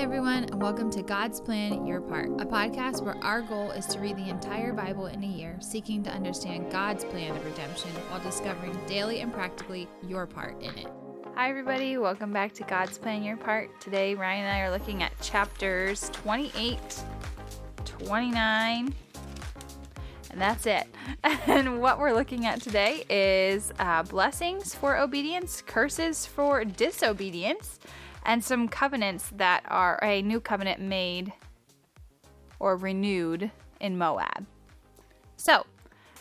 Hi, everyone, and welcome to God's Plan, Your Part, a podcast where our goal is to read the entire Bible in a year, seeking to understand God's plan of redemption while discovering daily and practically your part in it. Hi, everybody. Welcome back to God's Plan, Your Part. Today, Ryan and I are looking at chapters 28, 29, and that's it. And what we're looking at today is blessings for obedience, curses for disobedience, and some covenants that are a new covenant made or renewed in Moab. So,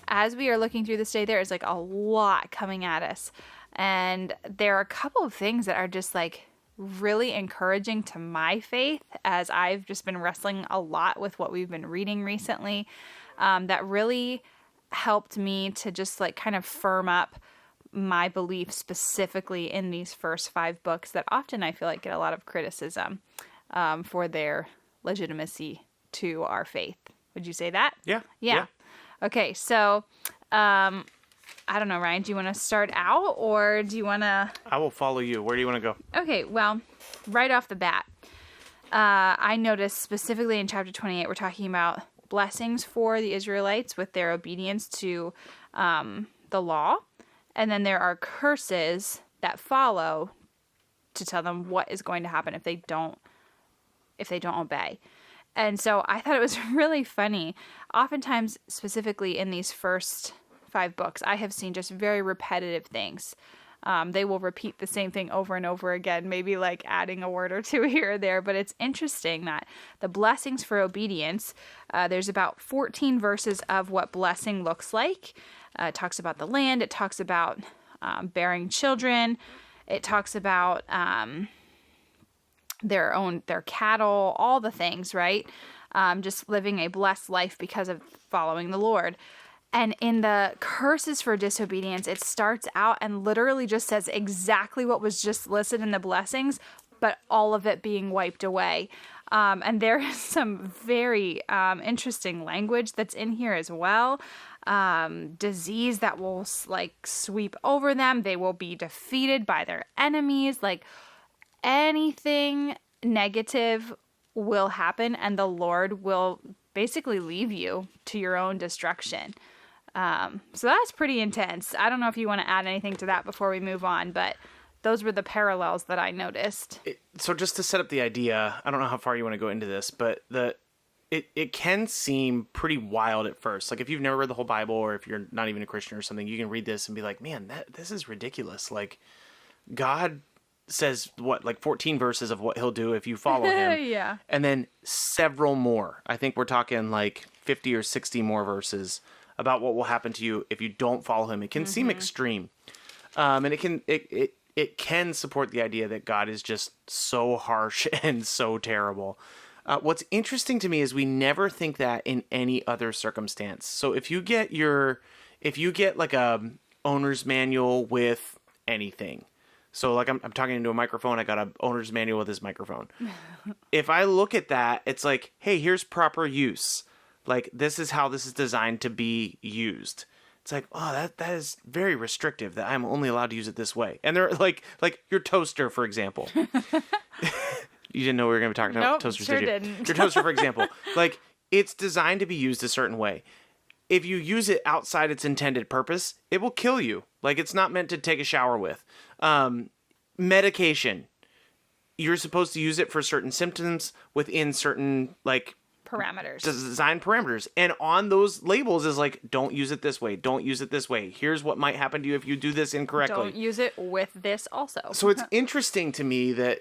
as we are looking through this day, there is like a lot coming at us. And there are a couple of things that are just like really encouraging to my faith as I've just been wrestling a lot with what we've been reading recently. That really helped me to just like kind of firm up my belief specifically in these first 5 books that often I feel like get a lot of criticism for their legitimacy to our faith. Would you say that? Yeah. Okay, so I don't know, Ryan, do you want to start out or do you want to... I will follow you. Where do you want to go? Okay, well, right off the bat, I noticed specifically in chapter 28, we're talking about blessings for the Israelites with their obedience to the law. And then there are curses that follow to tell them what is going to happen if they don't obey. And so I thought it was really funny. Oftentimes, specifically in these first 5 books, I have seen just very repetitive things. They will repeat the same thing over and over again, maybe like adding a word or two here or there. But it's interesting that the blessings for obedience, there's about 14 verses of what blessing looks like. It talks about the land. It talks about bearing children. It talks about their cattle, all the things, right? Just living a blessed life because of following the Lord. And in the curses for disobedience, it starts out and literally just says exactly what was just listed in the blessings, but all of it being wiped away. And there is some very interesting language that's in here as well. Disease that will like sweep over them. They will be defeated by their enemies. Like anything negative will happen and the Lord will basically leave you to your own destruction. So that's pretty intense. I don't know if you want to add anything to that before we move on, but those were the parallels that I noticed. So just to set up the idea, I don't know how far you want to go into this, but it can seem pretty wild at first. Like if you've never read the whole Bible or if you're not even a Christian or something, you can read this and be like, man, this is ridiculous. Like God says like 14 verses of what he'll do if you follow him. Yeah. And then several more. I think we're talking like 50 or 60 more verses about what will happen to you if you don't follow him. It can seem extreme. And it can support the idea that God is just so harsh and so terrible. What's interesting to me is we never think that in any other circumstance. So if you get like a owner's manual with anything, so like I'm talking into a microphone, I got a owner's manual with this microphone. If I look at that, it's like, hey, here's proper use. Like this is how this is designed to be used. It's like, oh, that is very restrictive that I'm only allowed to use it this way. And they're like your toaster, for example. You didn't know we were going to be talking about toasters, sure did you? Didn't. Your toaster, for example, like it's designed to be used a certain way. If you use it outside its intended purpose, it will kill you. Like it's not meant to take a shower with. Medication, you're supposed to use it for certain symptoms within certain like Parameters. Design parameters. And on those labels is like, don't use it this way. Don't use it this way. Here's what might happen to you if you do this incorrectly. Don't use it with this also. So it's interesting to me that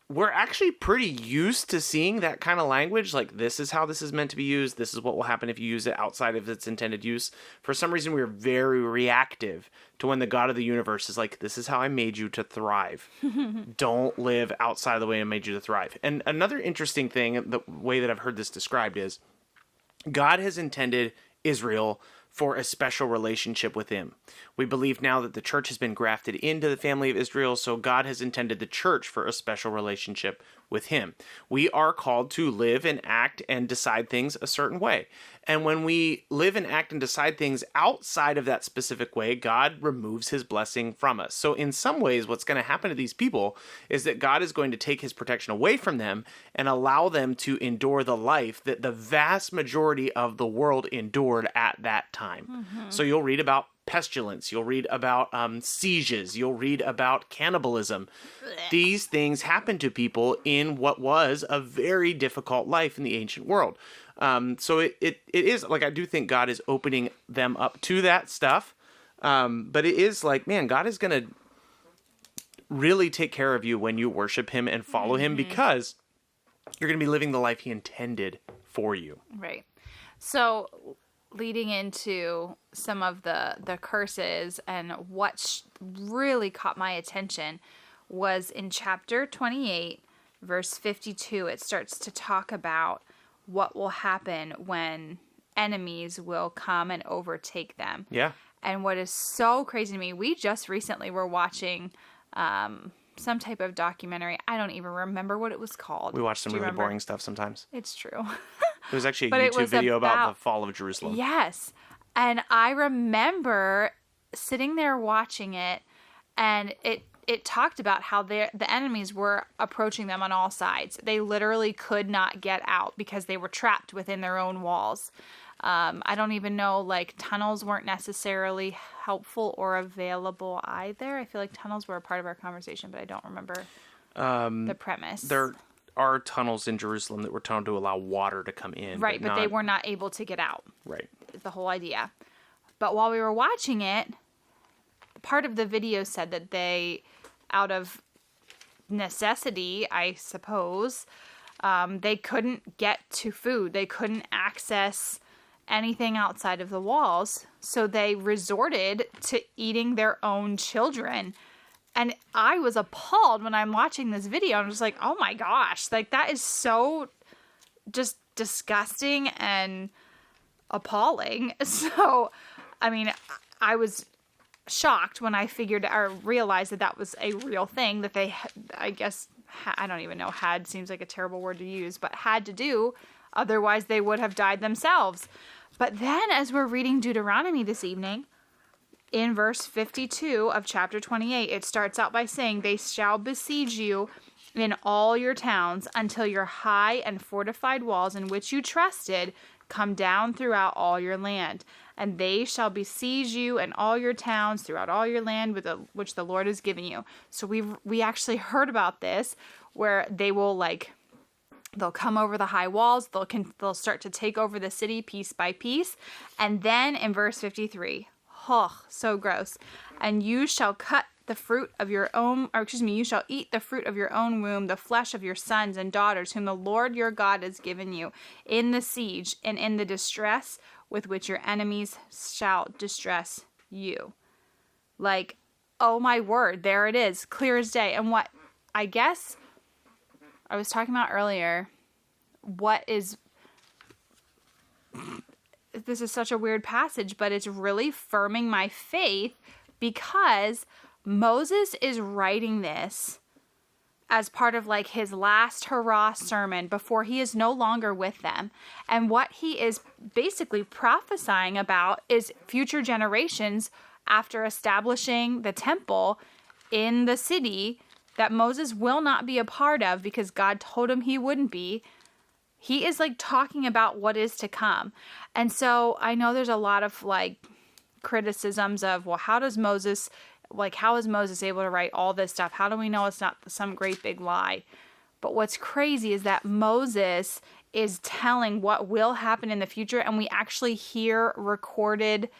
we're actually pretty used to seeing that kind of language. Like, this is how this is meant to be used. This is what will happen if you use it outside of its intended use. For some reason, we're very reactive to when the God of the universe is like, this is how I made you to thrive. Don't live outside of the way I made you to thrive. And another interesting thing, the way that I've heard this described is God has intended Israel for a special relationship with him. We believe now that the church has been grafted into the family of Israel, so God has intended the church for a special relationship with him. We are called to live and act and decide things a certain way. And when we live and act and decide things outside of that specific way, God removes his blessing from us. So in some ways, what's going to happen to these people is that God is going to take his protection away from them and allow them to endure the life that the vast majority of the world endured at that time. So you'll read about pestilence, you'll read about sieges, you'll read about cannibalism. These things happen to people in what was a very difficult life in the ancient world. So it is like, I do think God is opening them up to that stuff. But it is like, man, God is going to really take care of you when you worship him and follow him, because you're going to be living the life he intended for you. Right. So leading into some of the curses, and what really caught my attention was in chapter 28, verse 52. It starts to talk about what will happen when enemies will come and overtake them. Yeah. And what is so crazy to me, we just recently were watching some type of documentary. I don't even remember what it was called. We watch some really boring stuff sometimes. It's true. It was actually a YouTube video about the fall of Jerusalem. Yes. And I remember sitting there watching it, and it talked about how the enemies were approaching them on all sides. They literally could not get out because they were trapped within their own walls. I don't even know, like, tunnels weren't necessarily helpful or available either. I feel like tunnels were a part of our conversation, but I don't remember the premise. There are tunnels in Jerusalem that were told to allow water to come in. Right, but they were not able to get out. Right. The whole idea. But while we were watching it, part of the video said that they, out of necessity, I suppose, they couldn't get to food. They couldn't access anything outside of the walls. So they resorted to eating their own children. And I was appalled when I'm watching this video. I'm just like, oh my gosh, like, that is so just disgusting and appalling. So, I mean, I was shocked when I figured or realized that that was a real thing that they, I guess, I don't even know, had seems like a terrible word to use, but had to do. Otherwise, they would have died themselves. But then, as we're reading Deuteronomy this evening, in verse 52 of chapter 28, it starts out by saying, "They shall besiege you in all your towns until your high and fortified walls in which you trusted come down throughout all your land. And they shall besiege you in all your towns throughout all your land which the Lord has given you." So we actually heard about this, where they will, like, they'll come over the high walls. They'll start to take over the city piece by piece. And then in verse 53, oh, so gross. "And you shall cut the fruit of your own, you shall eat the fruit of your own womb, the flesh of your sons and daughters, whom the Lord your God has given you, in the siege and in the distress with which your enemies shall distress you." Like, oh my word, there it is, clear as day. And what I guess I was talking about earlier, this is such a weird passage, but it's really firming my faith, because Moses is writing this as part of, like, his last hurrah sermon before he is no longer with them. And what he is basically prophesying about is future generations after establishing the temple in the city that Moses will not be a part of because God told him he wouldn't be. He is, like, talking about what is to come. And so I know there's a lot of, like, criticisms of, well, how is Moses able to write all this stuff? How do we know it's not some great big lie? But what's crazy is that Moses is telling what will happen in the future, and we actually hear recorded,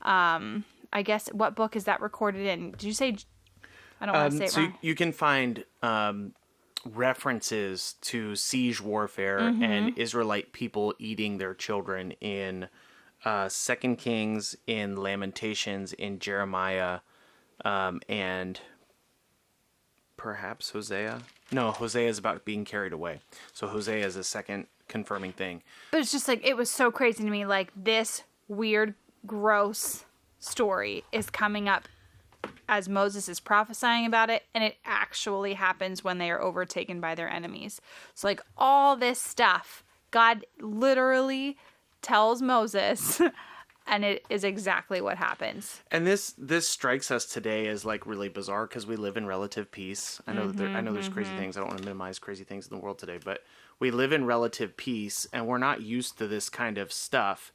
I guess, what book is that recorded in? Did you say, I don't want to say it wrong. So you can find references to siege warfare and Israelite people eating their children in 2 Kings, in Lamentations, in Jeremiah, and perhaps Hosea. No, Hosea is about being carried away. So Hosea is a second confirming thing. But it's just like, it was so crazy to me. Like, this weird, gross story is coming up as Moses is prophesying about it, and it actually happens when they are overtaken by their enemies. So like all this stuff, God literally tells Moses and it is exactly what happens. And this strikes us today as like really bizarre because we live in relative peace. I know there's crazy things. I don't want to minimize crazy things in the world today, but we live in relative peace and we're not used to this kind of stuff.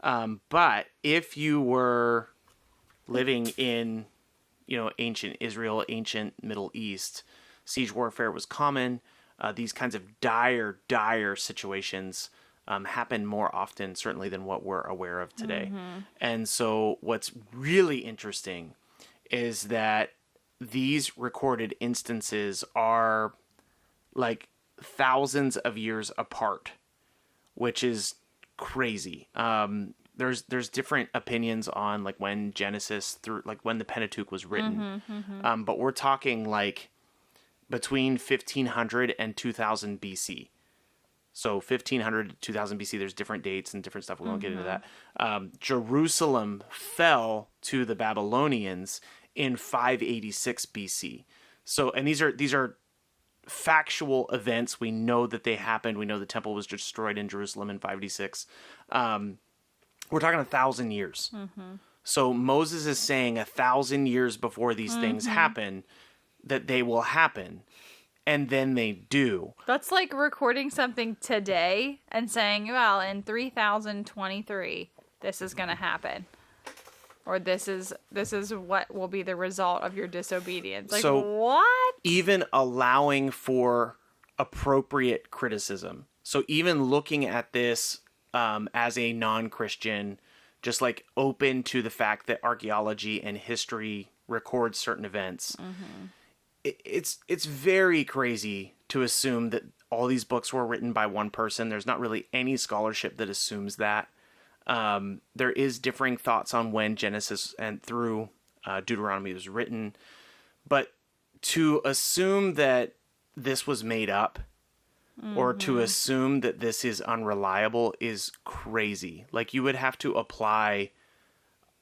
But if you were living in, ancient Israel, ancient Middle East, siege warfare was common. These kinds of dire situations happen more often, certainly, than what we're aware of today. And so what's really interesting is that these recorded instances are like thousands of years apart, which is crazy. There's different opinions on like when Genesis through like when the Pentateuch was written. But we're talking like between 1500 and 2000 BC. So 1500 to 2000 BC, there's different dates and different stuff. We won't get into that. Jerusalem fell to the Babylonians in 586 BC. So, and these are factual events. We know that they happened. We know the temple was destroyed in Jerusalem in 586. We're talking 1,000 years. So Moses is saying 1,000 years before these things happen that they will happen. And then they do. That's like recording something today and saying, well, in 3023, this is going to happen. Or this is what will be the result of your disobedience. Like, so, what? Even allowing for appropriate criticism. So even looking at this as a non-Christian, just like open to the fact that archaeology and history record certain events. It's very crazy to assume that all these books were written by one person. There's not really any scholarship that assumes that. There is differing thoughts on when Genesis and through Deuteronomy was written. But to assume that this was made up or to assume that this is unreliable is crazy. Like you would have to apply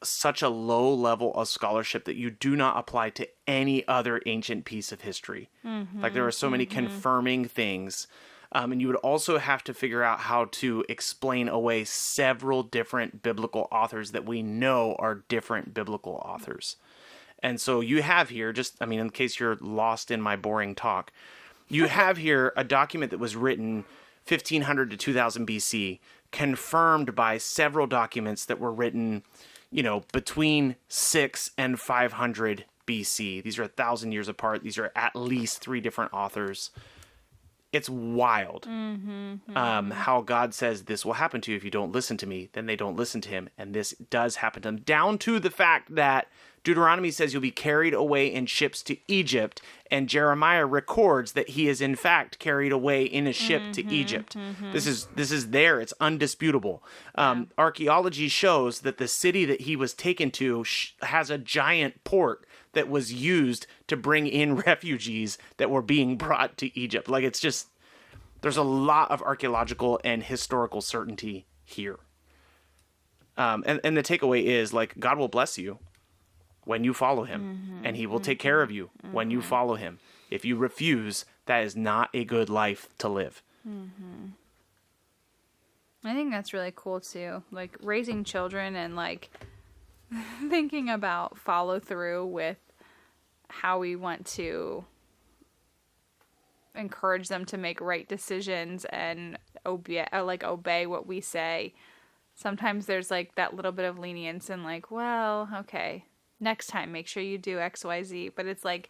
such a low level of scholarship that you do not apply to any other ancient piece of history. Like there are so many confirming things. And you would also have to figure out how to explain away several different biblical authors that we know are different biblical authors. And so you have here, in case you're lost in my boring talk, you have here a document that was written 1500 to 2000 BC, confirmed by several documents that were written between 6 and 500 BC. These are 1,000 years apart. These are at least 3 different authors. It's wild how God says this will happen to you if you don't listen to me. Then they don't listen to him. And this does happen to them, down to the fact that Deuteronomy says you'll be carried away in ships to Egypt. And Jeremiah records that he is in fact carried away in a ship to Egypt. This is there. It's undisputable. Archaeology shows that the city that he was taken to has a giant port that was used to bring in refugees that were being brought to Egypt. Like it's just, there's a lot of archaeological and historical certainty here. And the takeaway is like, God will bless you when you follow him, and he will take care of you when you follow him. If you refuse, that is not a good life to live. I think that's really cool too. Like raising children and like thinking about follow through with how we want to encourage them to make right decisions and obey what we say. Sometimes there's like that little bit of lenience and like, well, okay, next time make sure you do XYZ. But it's like,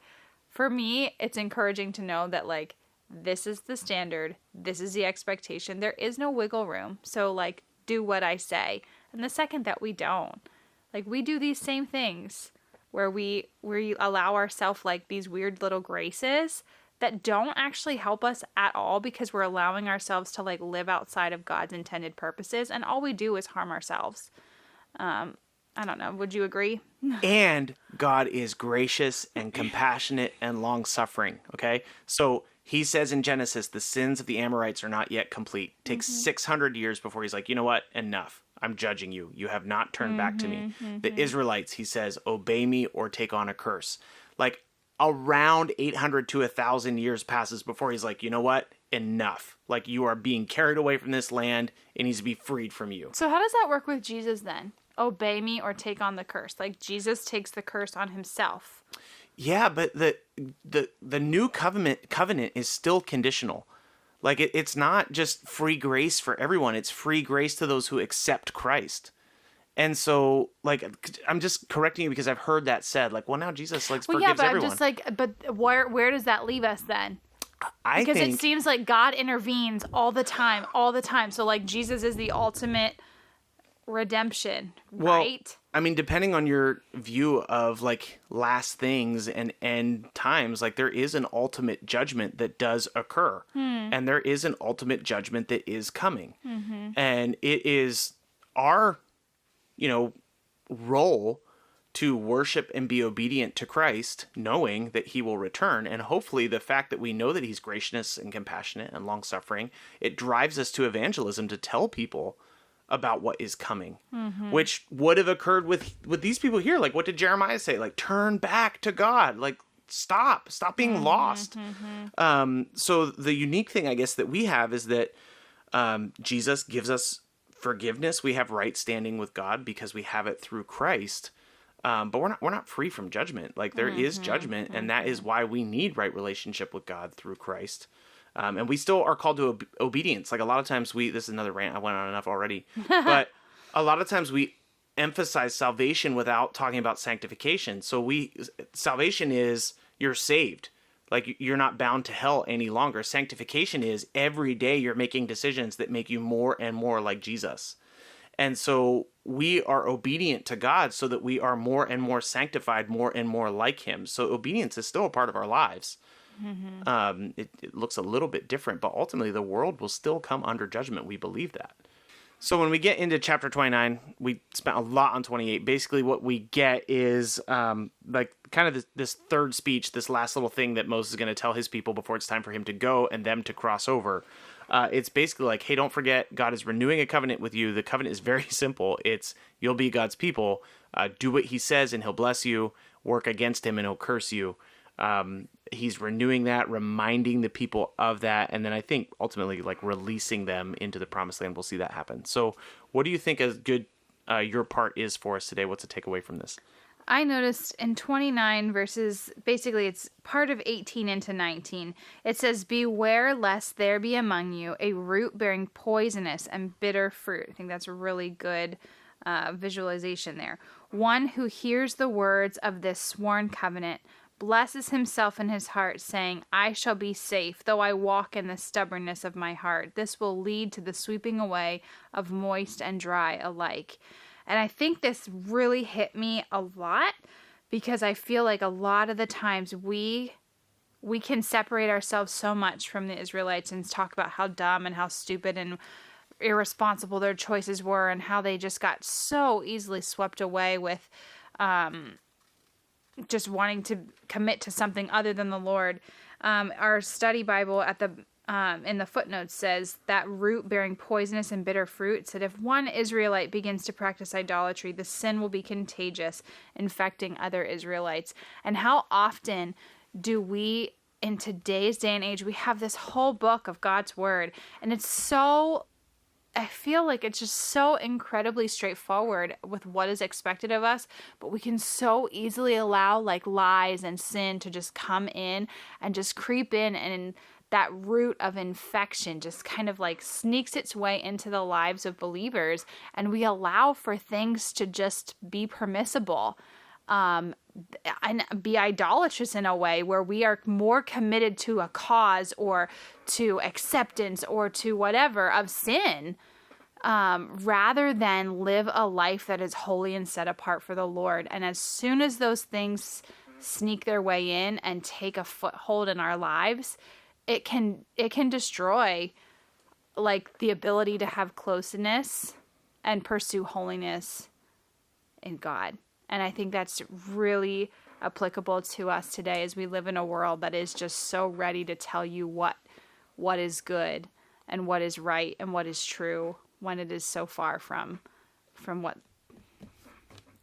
for me, it's encouraging to know that like this is the standard, this is the expectation. There is no wiggle room. So like do what I say. And the second that we don't, like we do these same things where we allow ourselves like these weird little graces that don't actually help us at all because we're allowing ourselves to like live outside of God's intended purposes, and all we do is harm ourselves. I don't know. Would you agree? And God is gracious and compassionate and long-suffering, okay? So he says in Genesis, the sins of the Amorites are not yet complete. It takes 600 years before he's like, you know what? Enough. I'm judging you. You have not turned back to me. The Israelites, he says, obey me or take on a curse. Like around 800 to 1,000 years passes before he's like, you know what? Enough. Like you are being carried away from this land. It needs to be freed from you. So how does that work with Jesus then? Obey me or take on the curse. Like Jesus takes the curse on himself. Yeah, but the new covenant is still conditional. Like it's not just free grace for everyone. It's free grace to those who accept Christ. And so, like, I'm just correcting you because I've heard that said. Like, well, now Jesus forgives everyone. I'm just like, but where does that leave us then? Because it seems like God intervenes all the time. So like Jesus is the ultimate redemption, right? Well, I mean, depending on your view of like last things and end times, like there is an ultimate judgment that does occur, and there is an ultimate judgment that is coming, and it is our, role to worship and be obedient to Christ, knowing that he will return. And hopefully the fact that we know that he's gracious and compassionate and long-suffering, it drives us to evangelism to tell people about what is coming, which would have occurred with these people here. Like, what did Jeremiah say? Like, turn back to God. Like, stop being lost. So the unique thing, I guess, that we have is that Jesus gives us forgiveness. We have right standing with God because we have it through Christ. But we're not free from judgment. Like there is judgment, and that is why we need right relationship with God through Christ. And we still are called to obedience. Like a lot of times this is another rant. I went on enough already, but a lot of times we emphasize salvation without talking about sanctification. So salvation is you're saved. Like you're not bound to hell any longer. Sanctification is every day you're making decisions that make you more and more like Jesus. And so we are obedient to God so that we are more and more sanctified, more and more like him. So obedience is still a part of our lives. It looks a little bit different, but ultimately the world will still come under judgment. We believe that. So when we get into chapter 29, we spent a lot on 28. Basically what we get is like kind of this third speech, this last little thing that Moses is going to tell his people before it's time for him to go and them to cross over. It's basically like, hey, don't forget, God is renewing a covenant with you. The covenant is very simple. It's you'll be God's people. Do what he says and he'll bless you. Work against him and he'll curse you. He's renewing that, reminding the people of that. And then I think ultimately like releasing them into the promised land. We'll see that happen. So what do you think a good your part is for us today? What's a takeaway from this? I noticed in 29 verses, basically it's part of 18 into 19. It says, beware lest there be among you a root bearing poisonous and bitter fruit. I think that's a really good visualization there. One who hears the words of this sworn covenant blesses himself in his heart, saying, I shall be safe, though I walk in the stubbornness of my heart. This will lead to the sweeping away of moist and dry alike. And I think this really hit me a lot because I feel like a lot of the times we can separate ourselves so much from the Israelites and talk about how dumb and how stupid and irresponsible their choices were and how they just got so easily swept away with just wanting to commit to something other than the Lord. Our study Bible at the in the footnotes says that root bearing poisonous and bitter fruit said if one Israelite begins to practice idolatry, the sin will be contagious, infecting other Israelites. And how often do we, in today's day and age, we have this whole book of God's word, and it's so, I feel like it's just so incredibly straightforward with what is expected of us, but we can so easily allow like lies and sin to just come in and just creep in, and that root of infection just kind of like sneaks its way into the lives of believers, and we allow for things to just be permissible and be idolatrous in a way where we are more committed to a cause or to acceptance or to whatever of sin rather than live a life that is holy and set apart for the Lord. And as soon as those things sneak their way in and take a foothold in our lives, it can destroy like the ability to have closeness and pursue holiness in God. And I think that's really applicable to us today as we live in a world that is just so ready to tell you what is good and what is right and what is true when it is so far from from what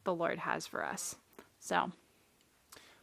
the Lord has for us. So,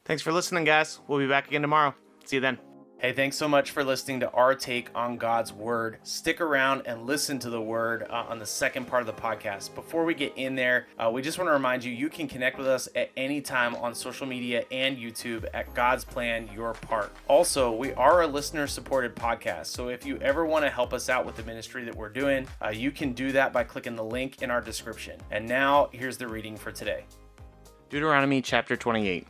Thanks for listening, guys. We'll be back again tomorrow. See you then. Hey, thanks so much for listening to our take on God's Word. Stick around and listen to the Word on the second part of the podcast. Before we get in there, we just want to remind you, you can connect with us at any time on social media and YouTube at God's Plan, Your Part. Also, we are a listener-supported podcast, so if you ever want to help us out with the ministry that we're doing, you can do that by clicking the link in our description. And now, here's the reading for today. Deuteronomy chapter 28.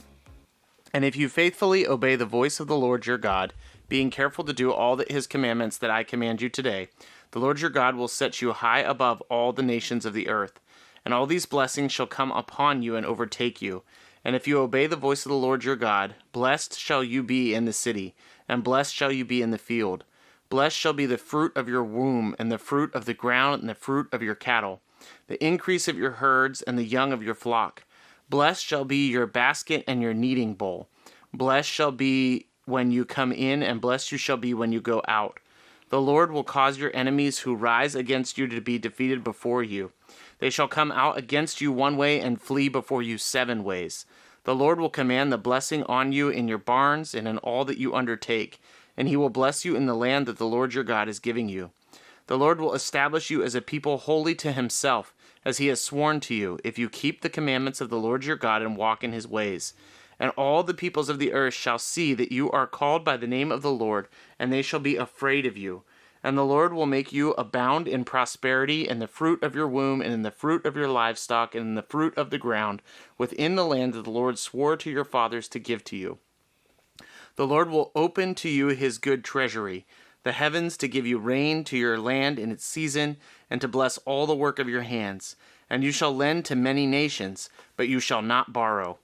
And if you faithfully obey the voice of the Lord your God, being careful to do all his commandments that I command you today, the Lord your God will set you high above all the nations of the earth. And all these blessings shall come upon you and overtake you. And if you obey the voice of the Lord your God, blessed shall you be in the city, and blessed shall you be in the field. Blessed shall be the fruit of your womb, and the fruit of the ground, and the fruit of your cattle, the increase of your herds, and the young of your flock. Blessed shall be your basket and your kneading bowl. Blessed shall be when you come in, and blessed you shall be when you go out. The Lord will cause your enemies who rise against you to be defeated before you. They shall come out against you one way and flee before you 7 ways. The Lord will command the blessing on you in your barns and in all that you undertake, and he will bless you in the land that the Lord your God is giving you. The Lord will establish you as a people holy to himself, as he has sworn to you, if you keep the commandments of the Lord your God and walk in his ways. And all the peoples of the earth shall see that you are called by the name of the Lord, and they shall be afraid of you. And the Lord will make you abound in prosperity, in the fruit of your womb, and in the fruit of your livestock, and in the fruit of the ground, within the land that the Lord swore to your fathers to give to you. The Lord will open to you his good treasury, the heavens to give you rain to your land in its season, and to bless all the work of your hands. And you shall lend to many nations, but you shall not borrow.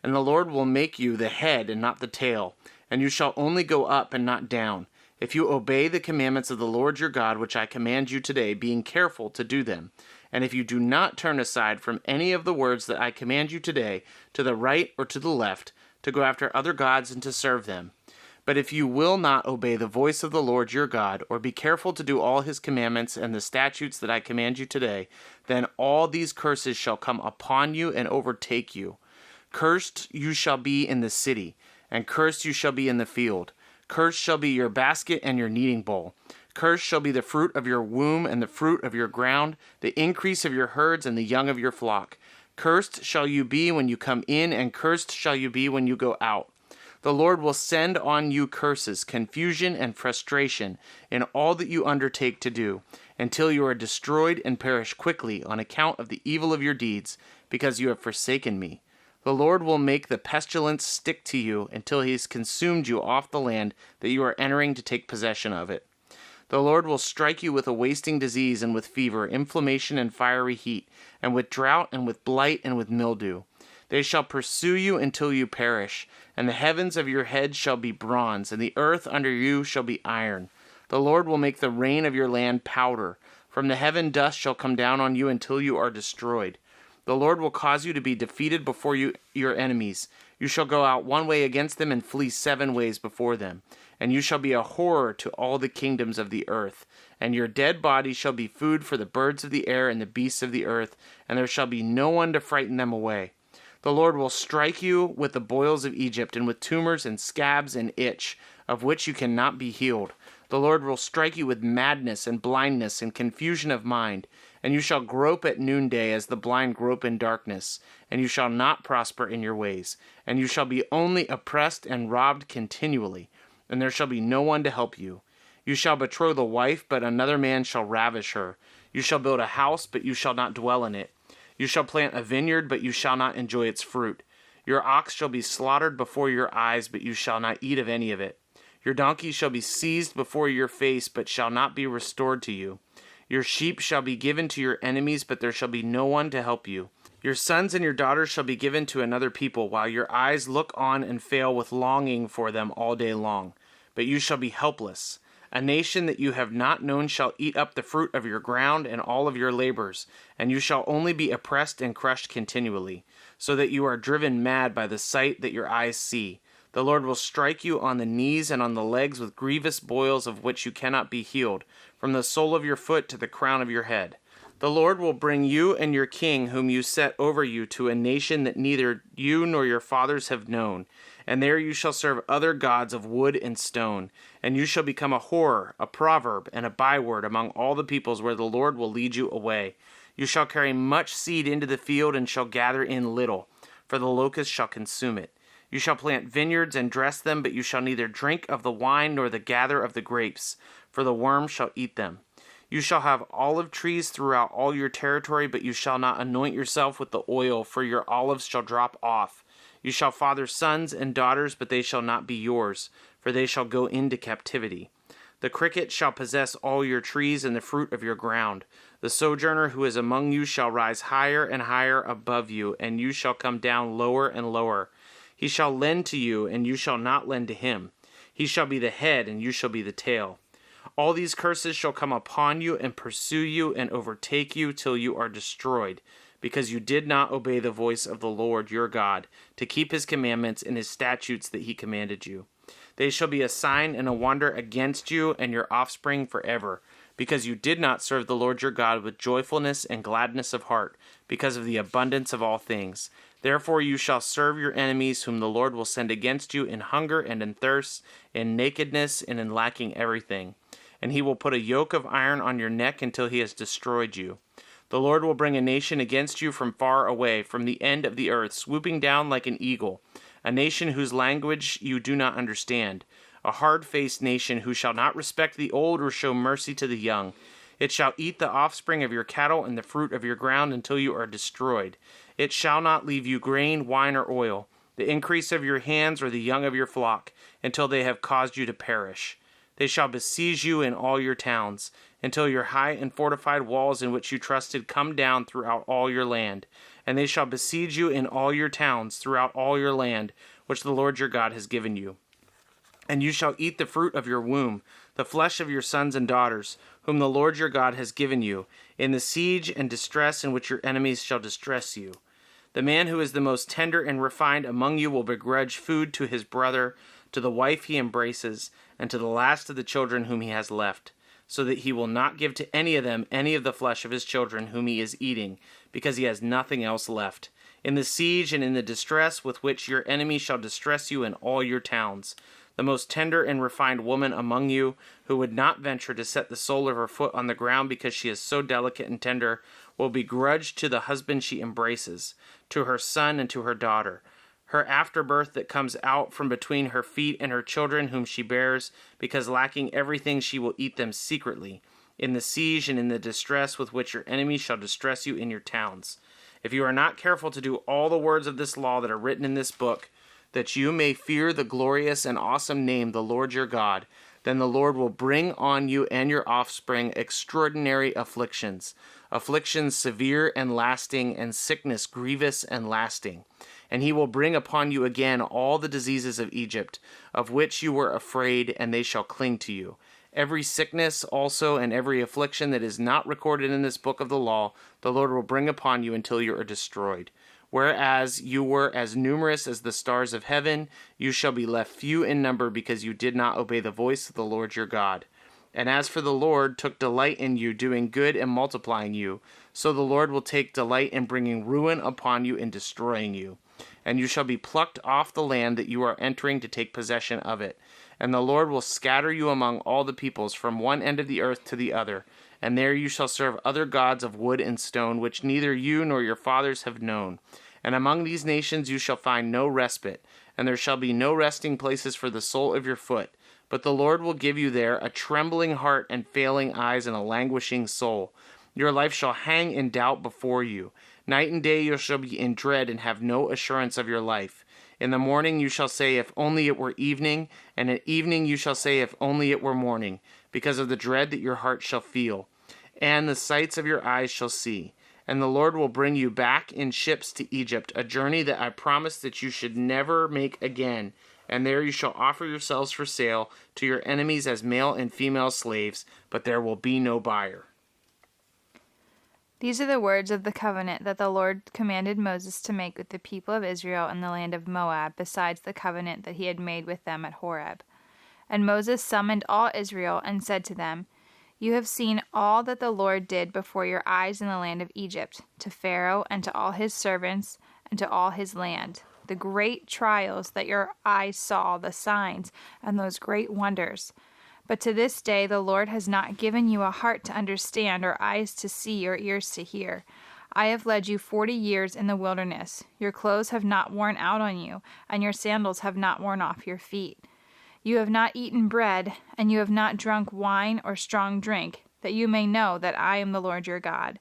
And the Lord will make you the head and not the tail, and you shall only go up and not down, if you obey the commandments of the Lord your God, which I command you today, being careful to do them. And if you do not turn aside from any of the words that I command you today, to the right or to the left, to go after other gods and to serve them. But if you will not obey the voice of the Lord your God, or be careful to do all his commandments and the statutes that I command you today, then all these curses shall come upon you and overtake you. Cursed you shall be in the city, and cursed you shall be in the field. Cursed shall be your basket and your kneading bowl. Cursed shall be the fruit of your womb and the fruit of your ground, the increase of your herds and the young of your flock. Cursed shall you be when you come in, and cursed shall you be when you go out. The Lord will send on you curses, confusion, and frustration in all that you undertake to do, until you are destroyed and perish quickly on account of the evil of your deeds, because you have forsaken me. The Lord will make the pestilence stick to you until he has consumed you off the land that you are entering to take possession of it. The Lord will strike you with a wasting disease and with fever, inflammation and fiery heat, and with drought and with blight and with mildew. They shall pursue you until you perish, and the heavens of your head shall be bronze, and the earth under you shall be iron. The Lord will make the rain of your land powder. From the heaven dust shall come down on you until you are destroyed. The Lord will cause you to be defeated before your enemies. You shall go out one way against them and flee 7 ways before them. And you shall be a horror to all the kingdoms of the earth. And your dead body shall be food for the birds of the air and the beasts of the earth, and there shall be no one to frighten them away. The Lord will strike you with the boils of Egypt, and with tumors and scabs and itch, of which you cannot be healed. The Lord will strike you with madness and blindness and confusion of mind, and you shall grope at noonday as the blind grope in darkness, and you shall not prosper in your ways, and you shall be only oppressed and robbed continually, and there shall be no one to help you. You shall betroth a wife, but another man shall ravish her. You shall build a house, but you shall not dwell in it. You shall plant a vineyard, but you shall not enjoy its fruit. Your ox shall be slaughtered before your eyes, but you shall not eat of any of it. Your donkey shall be seized before your face, but shall not be restored to you. Your sheep shall be given to your enemies, but there shall be no one to help you. Your sons and your daughters shall be given to another people, while your eyes look on and fail with longing for them all day long. But you shall be helpless. A nation that you have not known shall eat up the fruit of your ground and all of your labors, and you shall only be oppressed and crushed continually, so that you are driven mad by the sight that your eyes see. The Lord will strike you on the knees and on the legs with grievous boils of which you cannot be healed, from the sole of your foot to the crown of your head. The Lord will bring you and your king, whom you set over you, to a nation that neither you nor your fathers have known. And there you shall serve other gods of wood and stone. And you shall become a horror, a proverb, and a byword among all the peoples where the Lord will lead you away. You shall carry much seed into the field, and shall gather in little, for the locust shall consume it. You shall plant vineyards and dress them, but you shall neither drink of the wine nor the gather of the grapes, for the worm shall eat them. You shall have olive trees throughout all your territory, but you shall not anoint yourself with the oil, for your olives shall drop off. You shall father sons and daughters, but they shall not be yours, for they shall go into captivity. The cricket shall possess all your trees and the fruit of your ground. The sojourner who is among you shall rise higher and higher above you, and you shall come down lower and lower. He shall lend to you, and you shall not lend to him. He shall be the head, and you shall be the tail. All these curses shall come upon you and pursue you and overtake you till you are destroyed, because you did not obey the voice of the Lord your God, to keep his commandments and his statutes that he commanded you. They shall be a sign and a wonder against you and your offspring forever, because you did not serve the Lord your God with joyfulness and gladness of heart, because of the abundance of all things. Therefore you shall serve your enemies, whom the Lord will send against you in hunger and in thirst, in nakedness and in lacking everything. And he will put a yoke of iron on your neck until he has destroyed you. The Lord will bring a nation against you from far away, from the end of the earth, swooping down like an eagle, a nation whose language you do not understand, a hard-faced nation who shall not respect the old or show mercy to the young. It shall eat the offspring of your cattle and the fruit of your ground until you are destroyed. It shall not leave you grain, wine, or oil, the increase of your hands or the young of your flock, until they have caused you to perish. They shall besiege you in all your towns, until your high and fortified walls in which you trusted come down throughout all your land. And they shall besiege you in all your towns throughout all your land, which the Lord your God has given you. And you shall eat the fruit of your womb, the flesh of your sons and daughters, whom the Lord your God has given you, in the siege and distress in which your enemies shall distress you. The man who is the most tender and refined among you will begrudge food to his brother, to the wife he embraces, and to the last of the children whom he has left, so that he will not give to any of them any of the flesh of his children whom he is eating, because he has nothing else left. In the siege and in the distress with which your enemy shall distress you in all your towns, the most tender and refined woman among you, who would not venture to set the sole of her foot on the ground because she is so delicate and tender, will be grudged to the husband she embraces, to her son and to her daughter. Her afterbirth that comes out from between her feet and her children whom she bears, because lacking everything she will eat them secretly, in the siege and in the distress with which your enemies shall distress you in your towns. If you are not careful to do all the words of this law that are written in this book, that you may fear the glorious and awesome name, the Lord your God, then the Lord will bring on you and your offspring extraordinary afflictions, afflictions severe and lasting, and sickness grievous and lasting. And he will bring upon you again all the diseases of Egypt, of which you were afraid, and they shall cling to you. Every sickness also and every affliction that is not recorded in this book of the law, the Lord will bring upon you until you are destroyed. Whereas you were as numerous as the stars of heaven, you shall be left few in number, because you did not obey the voice of the Lord your God. And as for the Lord took delight in you, doing good and multiplying you, so the Lord will take delight in bringing ruin upon you and destroying you. And you shall be plucked off the land that you are entering to take possession of it. And the Lord will scatter you among all the peoples, from one end of the earth to the other. And there you shall serve other gods of wood and stone, which neither you nor your fathers have known. And among these nations you shall find no respite, and there shall be no resting places for the sole of your foot. But the Lord will give you there a trembling heart and failing eyes and a languishing soul. Your life shall hang in doubt before you. Night and day you shall be in dread and have no assurance of your life. In the morning you shall say, if only it were evening, and at evening you shall say, if only it were morning, because of the dread that your heart shall feel, and the sights of your eyes shall see. And the Lord will bring you back in ships to Egypt, a journey that I promised that you should never make again. And there you shall offer yourselves for sale to your enemies as male and female slaves, but there will be no buyer. These are the words of the covenant that the Lord commanded Moses to make with the people of Israel in the land of Moab, besides the covenant that he had made with them at Horeb. And Moses summoned all Israel and said to them, You have seen all that the Lord did before your eyes in the land of Egypt, to Pharaoh and to all his servants and to all his land. The great trials that your eyes saw, the signs, and those great wonders. But to this day the Lord has not given you a heart to understand, or eyes to see, or ears to hear. I have led you 40 years in the wilderness. Your clothes have not worn out on you, and your sandals have not worn off your feet. You have not eaten bread, and you have not drunk wine or strong drink, that you may know that I am the Lord your God.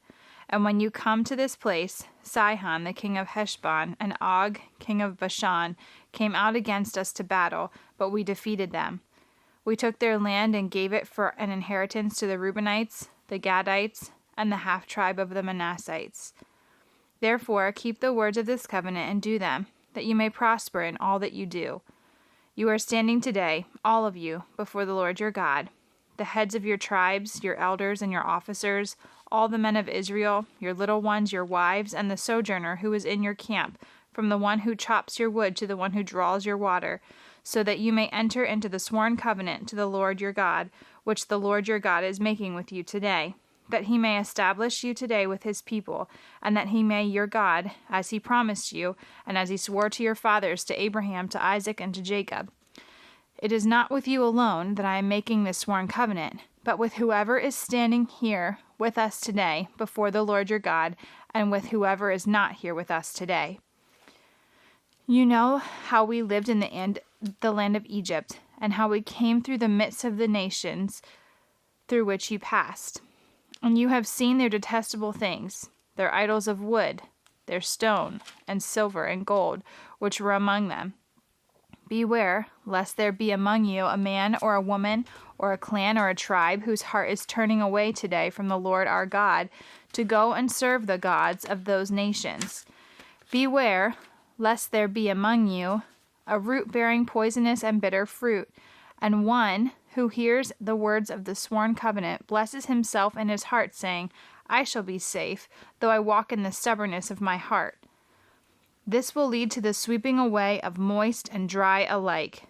And when you come to this place, Sihon the king of Heshbon and Og king of Bashan came out against us to battle, but we defeated them. We took their land and gave it for an inheritance to the Reubenites, the Gadites, and the half-tribe of the Manassites. Therefore keep the words of this covenant and do them, that you may prosper in all that you do. You are standing today, all of you, before the Lord your God, the heads of your tribes, your elders and your officers, all the men of Israel, your little ones, your wives, and the sojourner who is in your camp, from the one who chops your wood to the one who draws your water, so that you may enter into the sworn covenant to the Lord your God, which the Lord your God is making with you today, that he may establish you today with his people, and that he may your God, as he promised you, and as he swore to your fathers, to Abraham, to Isaac, and to Jacob. It is not with you alone that I am making this sworn covenant, but with whoever is standing here with us today before the Lord your God, and with whoever is not here with us today. You know how we lived in the land of Egypt, and how we came through the midst of the nations through which you passed. And you have seen their detestable things, their idols of wood, their stone, and silver, and gold, which were among them. Beware, lest there be among you a man or a woman, or a clan or a tribe, whose heart is turning away today from the Lord our God, to go and serve the gods of those nations. Beware, lest there be among you a root bearing poisonous and bitter fruit, and one who hears the words of the sworn covenant blesses himself in his heart, saying, I shall be safe, though I walk in the stubbornness of my heart. This will lead to the sweeping away of moist and dry alike.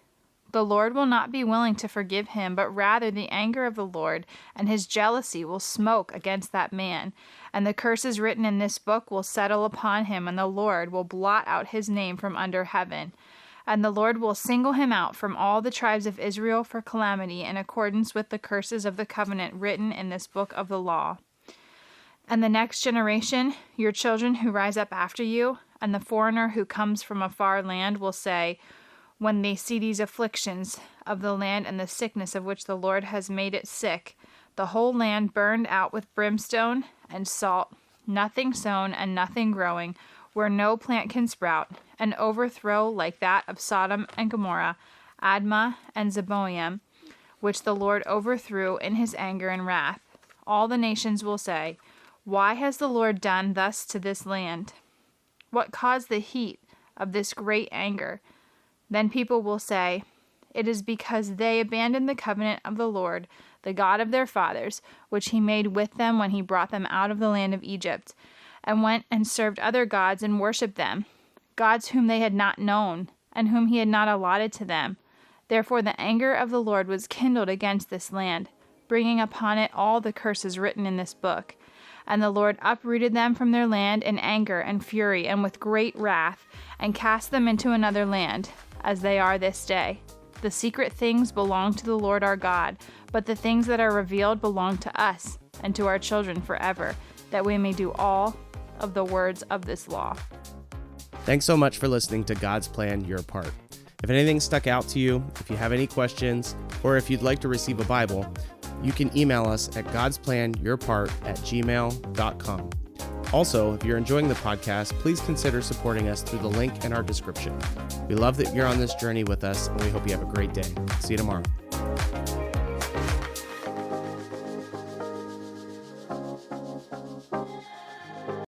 The Lord will not be willing to forgive him, but rather the anger of the Lord and his jealousy will smoke against that man, and the curses written in this book will settle upon him, and the Lord will blot out his name from under heaven. And the Lord will single him out from all the tribes of Israel for calamity in accordance with the curses of the covenant written in this book of the law. And the next generation, your children who rise up after you, and the foreigner who comes from a far land will say, when they see these afflictions of the land and the sickness of which the Lord has made it sick, the whole land burned out with brimstone and salt, nothing sown and nothing growing, where no plant can sprout, an overthrow like that of Sodom and Gomorrah, Admah and Zeboim, which the Lord overthrew in his anger and wrath. All the nations will say, why has the Lord done thus to this land? What caused the heat of this great anger? Then people will say, it is because they abandoned the covenant of the Lord, the God of their fathers, which he made with them when he brought them out of the land of Egypt, and went and served other gods and worshipped them, gods whom they had not known, and whom he had not allotted to them. Therefore the anger of the Lord was kindled against this land, bringing upon it all the curses written in this book. And the Lord uprooted them from their land in anger and fury and with great wrath, and cast them into another land, as they are this day. The secret things belong to the Lord our God, but the things that are revealed belong to us and to our children forever, that we may do all of the words of this law. Thanks so much for listening to God's Plan, Your Part. If anything stuck out to you, if you have any questions, or if you'd like to receive a Bible, you can email us at godsplанyourpart@gmail.com. Also, if you're enjoying the podcast, please consider supporting us through the link in our description. We love that you're on this journey with us, and we hope you have a great day. See you tomorrow.